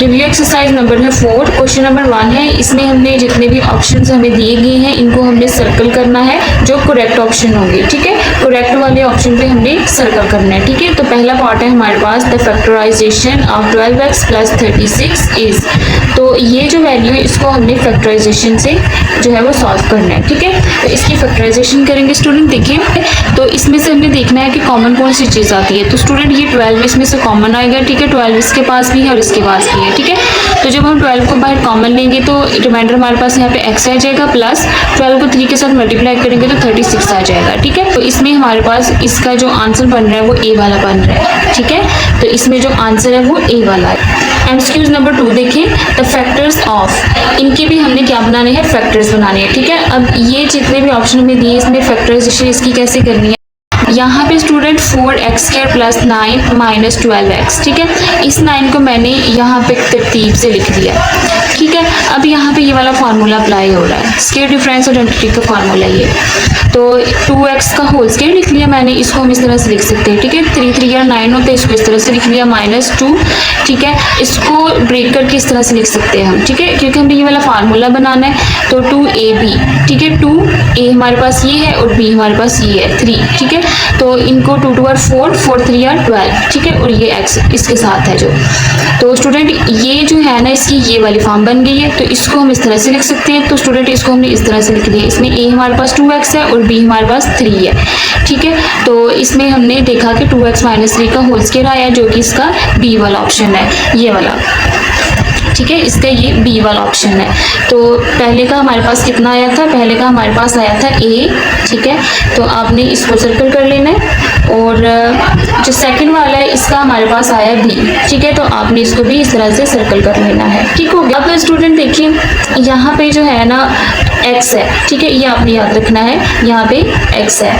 Review exercise number है 4। Question number 1 है, इसमें हमने जितने भी ऑप्शंस हमें दिए गए हैं इनको हमने सर्कल करना है जो करेक्ट ऑप्शन होंगे। ठीक है, करेक्ट वाले ऑप्शन पे हमने सर्कल करना है। ठीक है, तो पहला पार्ट है हमारे पास the factorization of 12x plus 36 is. तो ये जो वैल्यू है इसको हमने फैक्टराइजेशन से जो है वो सॉल्व करना है। ठीक है, तो इसकी फैक्टराइजेशन करेंगे स्टूडेंट। देखिए, तो इसमें से हमने देखना है कि कॉमन कौन सी चीज़ आती है। तो स्टूडेंट ये 12 इसमें से कॉमन आएगा। ठीक है, 12 इसके पास भी है और इसके पास भी है। ठीक है, तो जब हम 12 को बाहर कॉमन लेंगे तो रिमाइंडर हमारे पास यहाँ पे x आ जाएगा, प्लस 12 को 3 के साथ मल्टीप्लाई करेंगे तो 36 आ जाएगा। ठीक है, तो इसमें हमारे पास इसका जो आंसर बन रहा है वो a वाला बन रहा है। ठीक है, तो इसमें जो आंसर है वो a वाला है। एमसीक्यूज नंबर 2 देखें, द फैक्टर्स ऑफ, इनके भी हमने क्या बनाने हैं, फैक्टर्स बनाने हैं। ठीक है, अब ये जितने भी ऑप्शन में दिए इसमें फैक्टराइजेशन इसकी कैसे करनी है। यहाँ पे student 4x² plus 9 minus 12x। ठीक है, इस 9 को मैंने यहाँ पे तरतीब से लिख दिया। ठीक है, अब यहाँ पे ये वाला फार्मूला अप्लाई हो रहा है, स्क्वायर डिफरेंस आइडेंटिटी का फार्मूला ये। तो 2x का होल स्क्वायर लिख लिया मैंने, इसको हम इस तरह से लिख सकते हैं। ठीक है, 3 3 और 9 होते हैं, इसको इस तरह से लिख लिया -2। ठीक है, इसको ब्रेक करके इस तरह से लिख सकते हैं हम। ठीक है, क्योंकि हमें ये वाला फार्मूला बनाना है। तो 2ab, ठीक है, 2a हमारे पास ये है और b हमारे पास ये है 3। ठीक है, तो इनको 2 2 और 4, 4 3 और 12। ठीक है, और ये x इसके साथ है जो। तो स्टूडेंट ये जो है ना इसकी ये वाली फॉर्म बन गई है, तो इसको हम इस तरह से लिख सकते हैं। तो स्टूडेंट इसको हमने इस तरह से लिख दिया, इसमें a हमारे पास 2x है और b हमारे पास 3 है। ठीक है, तो इसमें हमने देखा कि 2x माइनस 3 का होल स्क्वायर आया जो कि इसका b वाला ऑप्शन है, ये वाला। ठीक है, इसका ये b वाला ऑप्शन है। तो पहले का हमारे पास कितना आया था, पहले का हमारे पास आया था a। ठीक है, तो आपने इसको सर्कल कर लेना है। और जो सेकंड वाला है इसका हमारे पास आया b। ठीक है, तो आपने इसको भी इस तरह से सर्कल कर लेना है। ठीक हो गया। अब स्टूडेंट देखिए, यहाँ पे जो है ना x है। ठीक है, ये आपने याद रखना है, यहाँ पे x है,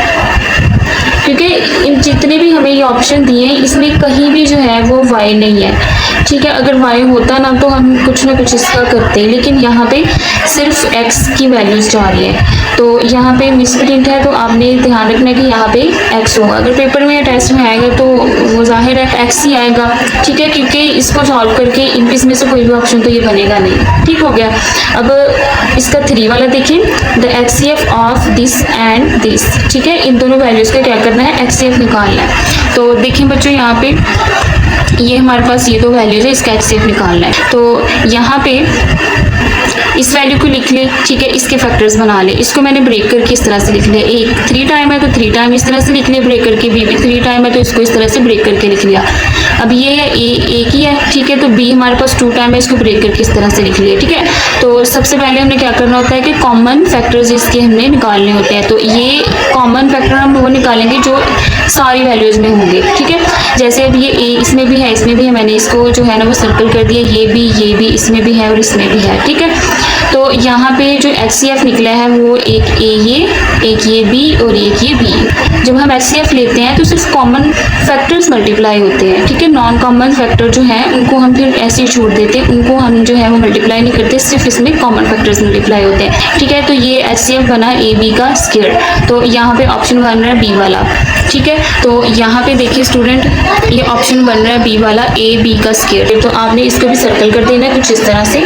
क्योंकि इन जितने भी हमें ये ऑप्शन दिए हैं इसमें कहीं भी जो है वो y नहीं है। ठीक है, अगर y होता ना तो हम कुछ ना कुछ इसका करते, लेकिन यहाँ पे सिर्फ x की वैल्यूज जा रही है। तो यहाँ पे मिसप्रिंट है, तो आपने ध्यान रखना है कि यहाँ पे x होगा। अगर पेपर में या टेस्ट में आएगा तो वो जाहिर है x ही आएगा। ठीक है, क्योंकि इसको सॉल्व करके इसमें से कोई भी ऑप्शन तो ये बनेगा नहीं। ठीक हो गया। अब इसका 3 वाला देखें, the HCF of this and this. ठीक है, इन दोनों वैल्यूज का क्या करना है, HCF निकालना है। तो देखें बच्चों, यहाँ पे ये हमारे पास ये 2 वैल्यूज है, इसका HCF निकालना है। तो यहाँ पे इस वैल्यू को लिख ले। ठीक है, इसके फैक्टर्स बना ले। इसको मैंने ब्रेक करके इस तरह से लिख लिया, एक 3 टाइम है तो 3 टाइम इस तरह से लिख लिया ब्रेक करके, b भी 3 टाइम है तो इसको इस तरह से ब्रेक करके लिख लिया। अब ये है a एक ही है। ठीक है, तो b हमारे पास 2 टाइम है, इसको ब्रेक करके इस तरह से लिख लिया। ठीक है, तो सबसे पहले हमने क्या करना होता है कि कॉमन फैक्टर्स इसके हमने निकालने होते हैं। तो ये कॉमन फैक्टर हम वो निकालेंगे जो सारी वैल्यूज में होंगे। ठीक है, जैसे अब ये a इसमें भी है, इसमें भी है, मैंने इसको जो है ना वो सर्कल कर दिया, ये भी इसमें भी है और इसमें भी है। ठीक है, तो यहाँ पे जो HCF निकला है वो एक a ये, एक ये b और एक ये b। जब हम HCF लेते हैं तो सिर्फ कॉमन फैक्टर्स मल्टीप्लाई होते हैं। ठीक है, नॉन कॉमन फैक्टर जो हैं उनको हम फिर ऐसे ही छोड़ देते हैं, उनको हम जो है वो मल्टीप्लाई नहीं करते, सिर्फ इसमें कॉमन फैक्टर्स मल्टीप्लाई होते हैं। ठीक है, तो ये HCF बना a b का स्क्वायर। तो यहाँ पे ऑप्शन बन रहा है b वाला। ठीक है, तो यहाँ पे देखिए स्टूडेंट, ये ऑप्शन बन रहा है b वाला, a b का स्क्वायर। तो आपने इसको भी सर्कल कर देना है कुछ इस तरह से।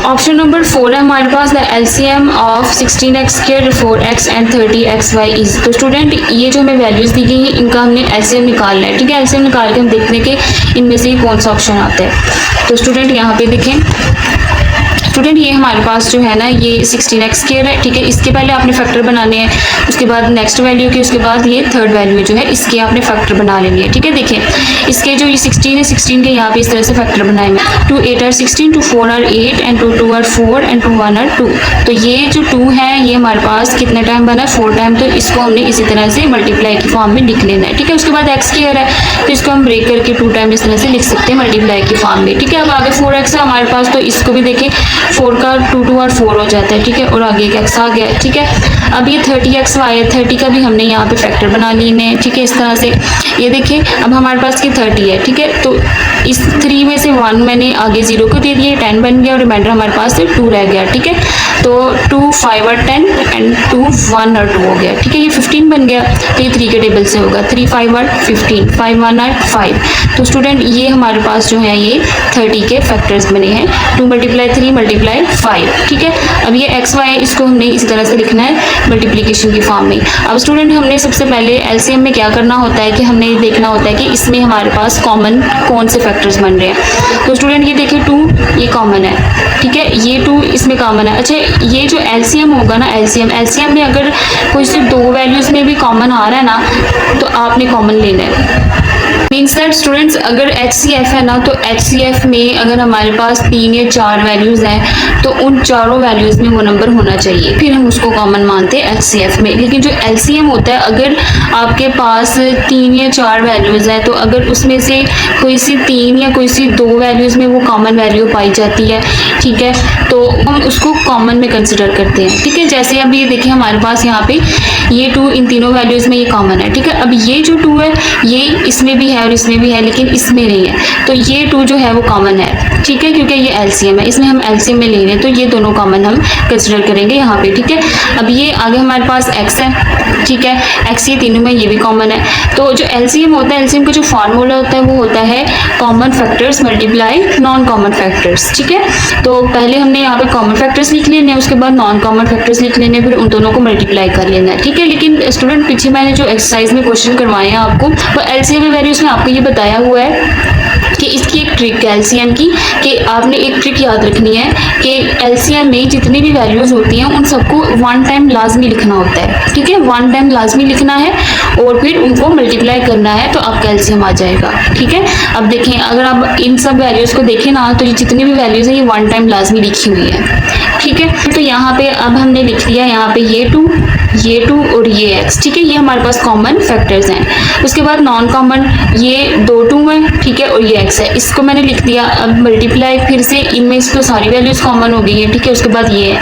ऑप्शन नंबर 4 है हमारे पास, the LCM of 16x², 4x and 30xy is. तो स्टूडेंट ये जो हमें वैल्यूज दी गई हैं इनका हमने LCM निकालना है। ठीक है, LCM निकाल के हम देखने के इनमें से कौन सा ऑप्शन आता है। तो स्टूडेंट यहाँ पे देखें, स्टूडेंट ये हमारे पास जो है ना ये 16x² है। ठीक है, इसके पहले आपने फैक्टर बनाने हैं, उसके बाद नेक्स्ट वैल्यू के, उसके बाद ये थर्ड वैल्यू जो है इसके आपने फैक्टर बना लेनी है। ठीक है, देखें इसके जो ये 16 है, 16 के यहाँ पे इस तरह से फैक्टर बनाए हैं, 2 8 are 16, 2 4 are 8 and 2 2 are 4 and 2 1 are 2। तो ये जो 2 है ये हमारे पास कितने टाइम बना है, 4 टाइम। तो इसको हमने इसी तरह से मल्टीप्लाई की फॉर्म में लिख लेना है। ठीक है, उसके बाद x² है तो इसको हम ब्रेक करके 2 टाइम इस तरह से लिख सकते हैं मल्टीप्लाई की फॉर्म में। ठीक है, अब आगे 4x है हमारे पास, तो इसको भी देखें 4 का 2 2 और 4 हो जाता है। ठीक है, और आगे एक x आ गया। ठीक है, अब ये 30xy है, 30 का भी हमने यहाँ पे फैक्टर बना लेने हैं। ठीक है, इस तरह से ये देखिए अब हमारे पास की 30 है। ठीक है, तो इस 3 में से 1 मैंने आगे 0 को दे दिया, 10 बन गया और रिमाइंडर हमारे पास 2 रह गया। ठीक है, तो 2 5 और 10 एंड 2 1 और 2 हो गया, ठीक है। ये 15 बन गया, तो ये 3 के टेबल से होगा, 3 5 और 15, 5 1 और 5। तो स्टूडेंट ये हमारे पास जो है ये 30 के फैक्टर्स बने हैं, 2 × 3 × 5, ठीक है। अब ये एक्स वाई है, इसको हमने इसी तरह से लिखना है मल्टीप्लिकेशन की फॉर्म में। अब स्टूडेंट हमने सबसे पहले एलसीएम में क्या करना होता है कि हमने देखना होता है कि इसमें हमारे पास कॉमन कौन से फैक्टर्स बन रहे हैं। तो स्टूडेंट ये देखिए 2 ये कॉमन है, ठीक है, ये 2 इसमें कॉमन है। अच्छा ये जो एलसीएम होगा ना, एलसीएम में अगर कोई सिर्फ 2 वैल्यूज में भी कॉमन आ रहा है ना, तो आपने कॉमन लेना है। मीन्स दैट स्टूडेंट्स अगर HCF है ना, तो HCF में अगर हमारे पास 3 या 4 वैल्यूज़ हैं तो उन चारों वैल्यूज़ में वो नंबर होना चाहिए, फिर हम उसको कॉमन मानते हैं HCF में। लेकिन जो LCM होता है, अगर आपके पास 3 या 4 वैल्यूज़ हैं तो अगर उसमें से कोई सी 3 या कोई सी 2 वैल्यूज़ में वो कॉमन वैल्यू पाई जाती है, ठीक है, तो हम उसको कॉमन में कंसिडर करते हैं, ठीक है। जैसे अब ये देखिए हमारे पास यहाँ पे ये 2 इन तीनों वैल्यूज़ में ये कॉमन है, ठीक है। अब ये जो 2 है ये इसमें भी है और इसमें भी है, लेकिन इसमें नहीं है, तो ये 2 जो है वो कॉमन है, ठीक है, क्योंकि ये एलसीएम है, इसमें हम एलसीएम में ले रहे हैं, तो ये दोनों कॉमन हम कंसिडर करेंगे यहाँ पे, ठीक है। अब ये आगे हमारे पास x है, ठीक है, x ये तीनों में ये भी कॉमन है। तो जो एलसीएम होता है, एलसीएम का जो फार्मूला होता है वो होता है common factors multiply non common factors, ठीक है। तो पहले हमने यहाँ पे कॉमन फैक्टर्स लिख लेने हैं, उसके बाद नॉन कॉमन फैक्टर्स लिख लेने, फिर उन दोनों को मल्टीप्लाई कर लेना है, ठीक है। लेकिन स्टूडेंट पीछे मैंने जो एक्सरसाइज में क्वेश्चन करवाए हैं आपको, वो एलसीएम में वैल्यूज में आपको ये बताया हुआ है कि इसकी एक ट्रिक है एलसीएम की, कि आपने एक ट्रिक याद रखनी है कि एलसीएम में जितनी भी वैल्यूज होती हैं उन सबको 1 टाइम लाजमी लिखना होता है, ठीक है, 1 टाइम लाजमी लिखना है और फिर उनको मल्टीप्लाई करना है, तो आपका एलसीएम आ जाएगा, ठीक है। अब देखें अगर आप इन सब वैल्यूज को देखें ना, तो ये जितनी भी वैल्यूज है ये 1 टाइम लाजमी लिखी हुई है, ठीक है। तो यहाँ पे अब हमने लिख लिया यहाँ पे ये 2 और ये x, ठीक है, ये हमारे पास कॉमन फैक्टर्स हैं। उसके बाद नॉन कॉमन ये 2 2 है, ठीक है, और ये x है, इसको मैंने लिख दिया। अब मल्टीप्लाई फिर से इनमें से तो सारी वैल्यूज कॉमन हो गई है, ठीक है। उसके बाद ये है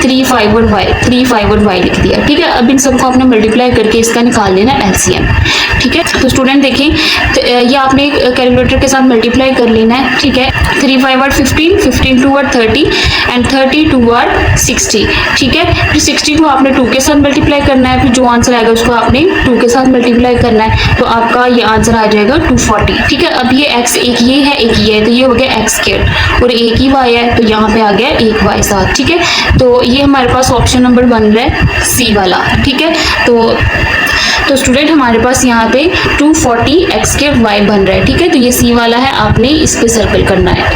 3 5 और y लिख दिया, ठीक है। अब इन सबको आपने मल्टीप्लाई करके इसका निकाल लेना एलसीएम, ठीक है। तो स्टूडेंट देखें तो ये आपने कैलकुलेटर के साथ मल्टीप्लाई कर लेना है, ठीक है। 3 5 और 15, 15 2 और 30 एंड 30 2 और 60, ठीक है। फिर 60 को आपने 2 के साथ मल्टीप्लाई करना है, फिर जो आंसर आएगा उसको आपने 2 के साथ मल्टीप्लाई करना है, तो आपका ये आंसर आ जाएगा 240, ठीक है। अब ये x एक ये है एक ये है, तो ये हो गया x स्क्वायर और एक ही y है, तो यहाँ पे आ गया एक y साथ, ठीक है। तो ये हमारे पास ऑप्शन नंबर बन रहा है सी वाला, ठीक है। तो स्टूडेंट हमारे पास यहाँ पे 240 x स्क्वायर y बन रहा है, ठीक है। तो ये सी वाला है, आपने इस पे सर्कल करना है,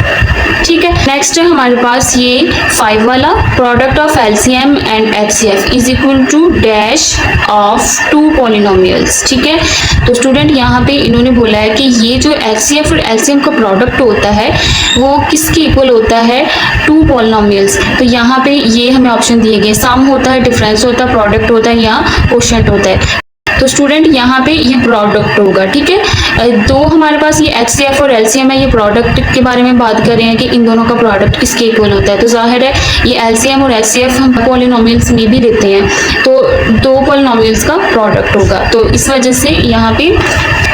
ठीक है। नेक्स्ट है हमारे पास ये 5 वाला, product of LCM and HCF is equal to dash of 2 polynomials, ठीक है। तो स्टूडेंट यहाँ पे इन्होंने बोला है कि ये जो एचसीएफ और एलसीएम का प्रोडक्ट होता है वो किसके इक्वल होता है, 2 पॉलिनोमियल्स। तो यहाँ पे ये हमें ऑप्शन दिए गए, सम होता है, डिफरेंस होता है, प्रोडक्ट होता है या कोशेंट होता है। तो स्टूडेंट यहाँ पे ये प्रोडक्ट होगा, ठीक है। दो हमारे पास ये HCF और LCM है, ये प्रोडक्ट के बारे में बात कर रहे हैं कि इन दोनों का प्रोडक्ट किसके इक्वल होता है। तो जाहिर है ये LCM और HCF हम पॉलिनोमियल्स में भी देते हैं, तो 2 पॉलिनोमियल्स का प्रोडक्ट होगा। तो इस वजह से यहाँ पे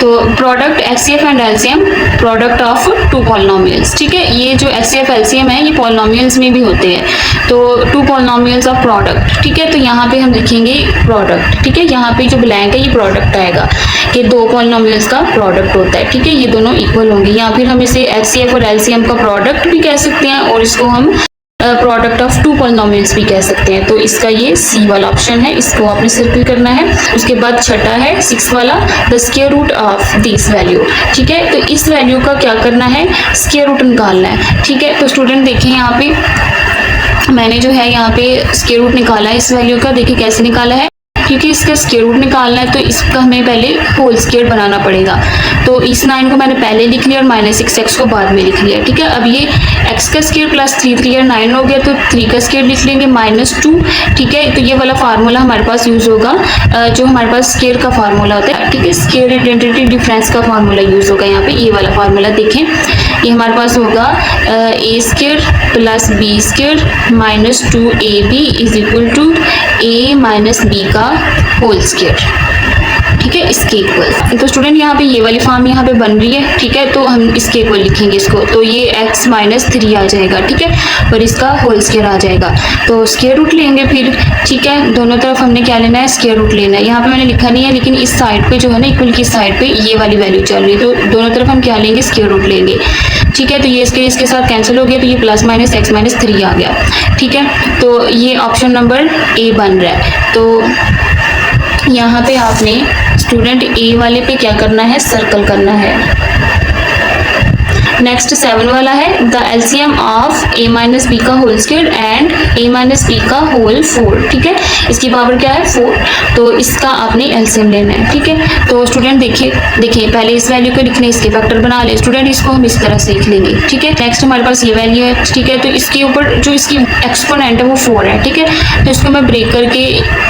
तो product HCF and LCM product of 2 polynomials, ठीक है। ये जो HCF LCM है ये पॉलिनोमियल्स में भी होते हैं, तो 2 पॉलिनोमियल्स ऑफ प्रोडक्ट, ठीक है। तो यहाँ पे हम लिखेंगे प्रोडक्ट, ठीक है। यहाँ पे जो ब्लैंक है ये प्रोडक्ट आएगा कि 2 पॉलिनोमियल्स का प्रोडक्ट होता है, ठीक है। ये दोनों इक्वल होंगे, या फिर हम इसे HCF और LCM का प्रोडक्ट भी कह सकते हैं और इसको हम प्रोडक्ट ऑफ 2 पॉलिनोमियल्स भी कह सकते हैं। तो इसका ये सी वाला ऑप्शन है, इसको आपने सर्कल करना है। उसके बाद छठा है 6 वाला, the square root of this value, ठीक है। तो इस वैल्यू का क्या करना है, स्क्वायर रूट निकालना है, ठीक है। तो स्टूडेंट देखें यहाँ पे मैंने जो है यहाँ पे स्क्वायर रूट निकाला है इस वैल्यू का, देखिए कैसे निकाला है, क्योंकि इसका स्क्वायर रूट निकालना है तो इसका हमें पहले होल स्क्वायर बनाना पड़ेगा। तो इस 9 को मैंने पहले लिख लिया और -6x को बाद में लिख लिया, ठीक है। अब ये x का स्क्वायर प्लस 3 और 9 हो गया, तो 3 का स्क्वायर लिख लेंगे -2, ठीक है। तो ये वाला फार्मूला हमारे पास यूज होगा जो हमारे पास स्क्वायर का फार्मूला होता है, ठीक है। स्क्वायर आइडेंटिटी डिफरेंस का फार्मूला यूज होगा यहाँ पे, ये वाला फार्मूला देखें, ये हमारे पास होगा a square plus b square minus 2ab is equal to a minus b का होल स्क्वायर, ठीक है, इसके इक्वल। तो स्टूडेंट यहाँ पे ये वाली फॉर्म यहाँ पे बन रही है, ठीक है, तो हम इसके इक्वल लिखेंगे इसको, तो ये x माइनस 3 आ जाएगा, ठीक है, और इसका होल स्क्वायर आ जाएगा। तो स्क्वायर रूट लेंगे फिर, ठीक है, दोनों तरफ हमने क्या लेना है, स्क्वायर रूट लेना है। यहाँ पे मैंने लिखा नहीं है, लेकिन इस साइड पे जो है ना, इक्वल की साइड पे ये वाली वैल्यू चल रही है, तो दोनों तरफ हम क्या लेंगे, स्क्वायर रूट लेंगे, ठीक है। तो ये इसके साथ कैंसिल हो गया, तो ये प्लस माइनस x माइनस 3 आ गया, ठीक है। तो ये ऑप्शन नंबर ए बन रहा है। तो यहाँ पे आपने स्टूडेंट ए वाले पे क्या करना है, सर्कल करना है। नेक्स्ट 7 वाला है, the LCM of a minus B का whole square and a minus B का होल 4, ठीक है, इसकी पावर क्या है 4, तो इसका आपने एलसीएम लेना है, ठीक है। तो स्टूडेंट देखिए पहले इस वैल्यू को लिखने, इसके फैक्टर बना ले स्टूडेंट, इसको हम इस तरह से लिख लेंगे, ठीक है। नेक्स्ट हमारे पास ये वैल्यू है, ठीक है, तो इसके ऊपर जो इसकी एक्सपोनेंट है वो 4 है, ठीक है, तो इसको मैं ब्रेक करके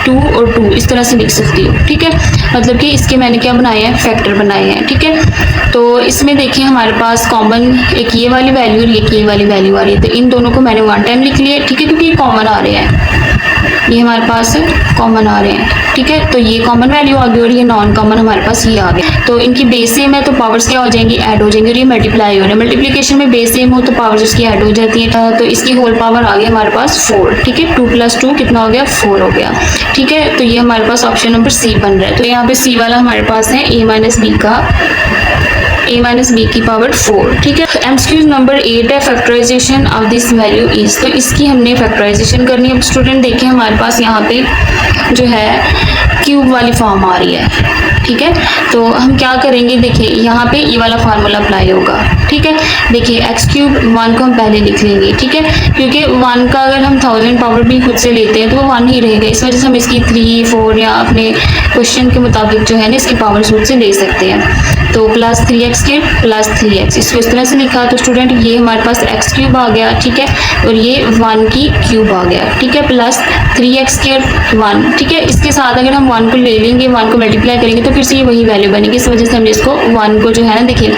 2 और 2 इस तरह से लिख सकती हूँ, ठीक है, मतलब कि इसके मैंने क्या बनाए हैं, फैक्टर बनाए हैं, ठीक है। तो इसमें देखिए हमारे पास कॉमन एक ये वाली वैल्यू और एक ये वाली वैल्यू आ रही है, तो इन दोनों को मैंने 1 टाइम लिख लिया, ठीक है, क्योंकि ये कॉमन आ रहे हैं, ये हमारे पास कॉमन आ रहे हैं, ठीक है। तो ये कॉमन वैल्यू आ गई और ये नॉन कॉमन हमारे पास ये आ गया। तो इनकी बेस सेम है तो पावर्स क्या हो जाएंगी, ऐड हो जाएंगी, और ये मल्टीप्लाई हो रहे हैं। मल्टीप्लिकेशन में बेस सेम हो तो पावर्स उसकी ऐड हो जाती है, तो इसकी होल पावर आ गई हमारे पास 4, ठीक है, 2 + 2 कितना हो गया, 4 हो गया, ठीक है। तो ये हमारे पास ऑप्शन नंबर सी बन रहा है। तो यहाँ पे सी वाला हमारे पास है a माइनस बी की पावर 4, ठीक है। एमसीक्यू नंबर 8 है, factorisation of this value is, तो इसकी हमने फैक्टराइजेशन करनी है। अब स्टूडेंट देखिए हमारे पास यहाँ पे जो है क्यूब वाली फॉर्म आ रही है, ठीक है, तो हम क्या करेंगे, देखिए यहाँ पे ये वाला फार्मूला अप्लाई होगा, ठीक है। देखिए x³ 1 को हम पहले लिख लेंगे, ठीक है, क्योंकि 1 का अगर हम 1000 पावर भी खुद से लेते हैं तो वो 1 ही रहेगा, इस वजह से हम इसकी 3, 4 या अपने क्वेश्चन के मुताबिक जो है ना इसकी पावर खुद से ले सकते हैं। तो प्लस 3x³ प्लस 3x, इसको इस तरह से लिखा, तो स्टूडेंट ये हमारे पास x³ आ गया, ठीक है, और ये 1 की क्यूब आ गया, ठीक है, प्लस 3x² 1, ठीक है। इसके साथ अगर हम 1 को ले लेंगे, 1 को मल्टीप्लाई करेंगे तो फिर से ये वही वैल्यू बनेगी, इस वजह से हमने इसको 1 को जो है ना, देखिए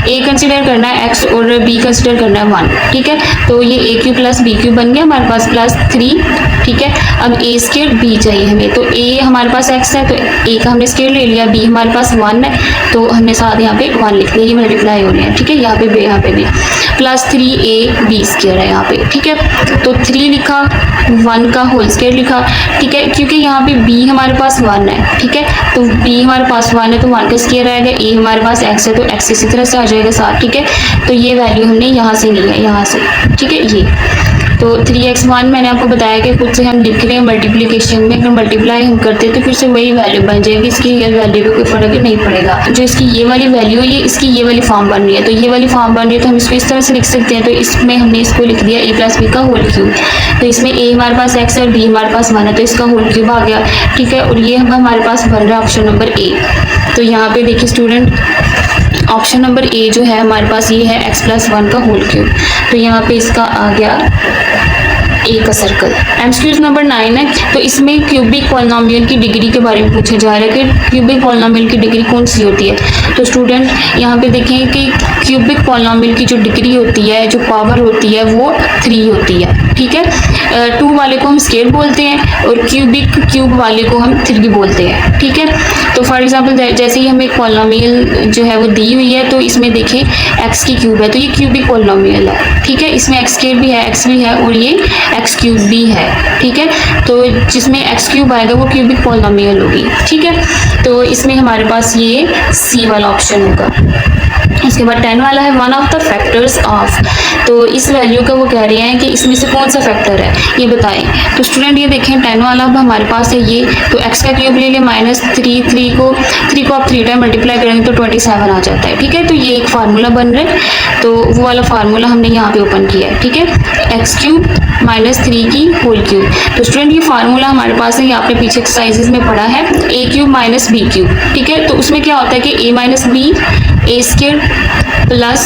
a कंसिडर करना है x और b कंसिडर करना है 1, ठीक है। तो ये a³ प्लस b³ बन गया हमारे पास प्लस 3, ठीक है। अब a² b चाहिए हमें, तो a हमारे पास x है तो a का हमने स्क्वायर ले लिया, b हमारे पास 1 है तो हमने साथ यहाँ पे 1 लिख लिया, ये मल्टीप्लाई हो रहे हैं, ठीक है, यहाँ पे भी प्लस 3ab² है यहाँ पे, ठीक है। तो 3 लिखा, 1 का होल स्क्वायर लिखा, ठीक है, क्योंकि यहाँ पे b हमारे पास 1 है, ठीक है, तो b हमारे पास 1 है तो 1 का स्क्वायर आएगा, a हमारे पास x है तो x इसी तरह से आ जाएगा साथ, ठीक है। तो ये वैल्यू हमने यहाँ से ली है, यहाँ से, ठीक है, ये तो 3x1 मैंने आपको बताया कि खुद से हम लिख रहे हैं मल्टीप्लिकेशन में, अगर मल्टीप्लाई हम करते तो फिर से वही वैल्यू बन जाएगी, इसकी वैल्यू में कोई फर्क नहीं पड़ेगा। जो इसकी ये वाली वैल्यू है ये इसकी ये वाली फॉर्म बन रही है, तो ये वाली फॉर्म बन रही है तो हम इसको इस तरह से लिख सकते हैं। तो इसमें हमने इसको लिख दिया a + b का होल क्यूब, तो इसमें a हमारे पास x है और b हमारे पास 1 है तो इसका होल क्यूब आ गया, ठीक है, और ये हमारे पास बन रहा है ऑप्शन नंबर ए। तो यहाँ पे देखिए स्टूडेंट ऑप्शन नंबर ए जो है हमारे पास ये है x + 1 का होल क्यूब, तो यहाँ पे इसका आ गया ए का सर्कल। एमसीक्यू नंबर 9 है, तो इसमें क्यूबिक पॉलिनोमियल की डिग्री के बारे में पूछा जा रहा है कि क्यूबिक पॉलिनोमियल की डिग्री कौन सी होती है। तो स्टूडेंट यहाँ पे देखें कि क्यूबिक पॉलिनोमियल की जो डिग्री होती है, जो पावर होती है वो 3 होती है, ठीक है। 2 वाले को हम स्केल बोलते हैं और क्यूब वाले को हम 3 बोलते हैं, ठीक है। तो फॉर एग्जांपल जैसे ही हमें एक पॉलिनोमियल जो है वो दी हुई है, तो इसमें देखें x की क्यूब है तो ये क्यूबिक पॉलिनोमियल है, ठीक है, इसमें x² भी है, x भी है और ये x³ भी है, ठीक है। तो जिसमें x³ आएगा वो क्यूबिक पॉलिनोमियल होगी, ठीक है। तो इसमें हमारे पास ये C वाला ऑप्शन होगा। इसके बाद 10 वाला है, one of the factors of, तो इस वैल्यू का वो कह रहे हैं कि इसमें से कौन सा फैक्टर है ये बताएं। तो स्टूडेंट ये देखें 10 वाला अब हमारे पास है ये, तो x का क्यूब ले लें -3 को आप 3 टाइम मल्टीप्लाई करेंगे तो 27 आ जाता है, ठीक है। तो ये एक फार्मूला बन रहा है, तो वो वाला फार्मूला हमने यहाँ पे ओपन किया है, ठीक है, x³ -3 की होल क्यूब। तो स्टूडेंट ये फार्मूला हमारे पास है, ये आपने पीछे एक्सरसाइजेस में पढ़ा है, a³ - b³, ठीक है। तो उसमें क्या होता है कि a - b A square plus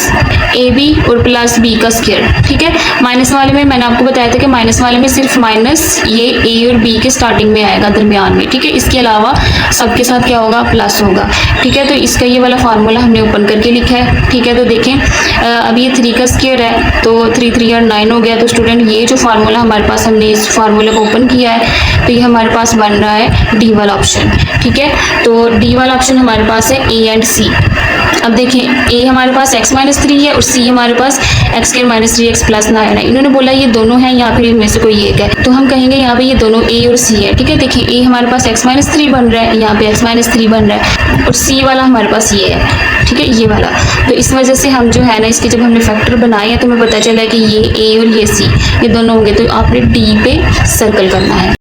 A B और प्लस बी का स्क्वायर, ठीक है। माइनस वाले में मैंने आपको बताया था कि माइनस वाले में सिर्फ माइनस ये ए और बी के स्टार्टिंग में आएगा, दरमियान में, ठीक है। इसके अलावा सबके साथ क्या होगा, प्लस होगा, ठीक है। तो इसका ये वाला फार्मूला हमने ओपन करके लिखा है, ठीक है। तो देखें अब ये 3 का स्क्वायर है, तो 3 3 और 9 हो गया। तो स्टूडेंट ये जो फार्मूला हमारे पास, हमने इस फार्मूले को ओपन किया है, तो ये हमारे पास बन रहा है डी वाला ऑप्शन, ठीक है। तो डी वाला ऑप्शन हमारे पास है ए एंड सी। अब देखें ए हमारे पास x - 3 है और सी हमारे पास x² - 3x + 9 है। इन्होंने बोला ये दोनों हैं या फिर इनमें से कोई एक है, तो हम कहेंगे यहाँ पे ये दोनों ए और सी है, ठीक है। देखिए ए हमारे पास x - 3 बन रहा है, यहाँ पे x - 3 बन रहा है और सी वाला हमारे पास ये है, ठीक है, ये वाला। तो इस वजह से हम जो है ना, इसके जब हमने फैक्टर बनाए हैं तो हमें पता चला कि ये ए और ये सी, ये दोनों होंगे। तो आपने डी पे सर्कल करना है।